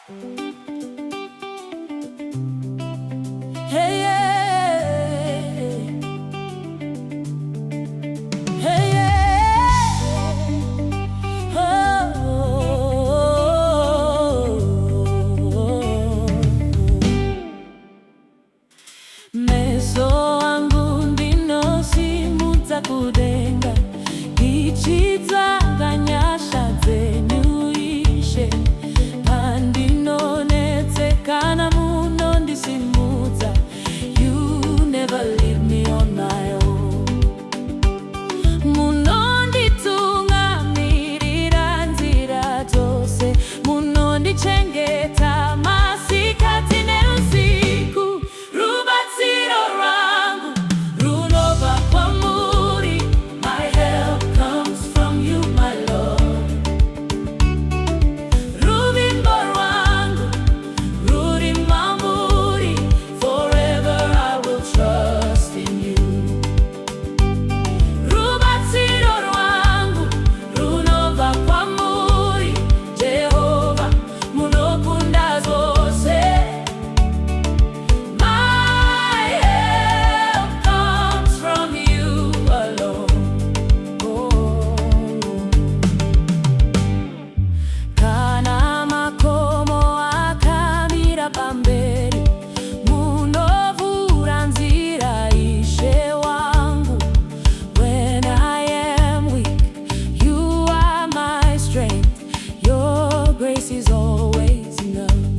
Hey, yeah. Hey, yeah. Meso wangu ndinosimudza kudenga, ichidza nyasha dzenyu Ishe. Pandinonetsekana munondisimudza, you never leave me on my own. Munonditungamirira nzira dzose, munondichengeta masikati neusiku. Rubatsiro rwangu runobva kwamuri, my help comes from you, my Lord. Ruvimbo rwangu ruri mamuri, forever I will trust in you. Rubatsiro rwangu runobva kwamuri, Jehovha, munokunda zvose. My help comes from you alone. Oh. Kana makomo akamira pamberi, munovhura nzira, Ishe wangu. When I am weak, you are my strength. Your grace is always enough.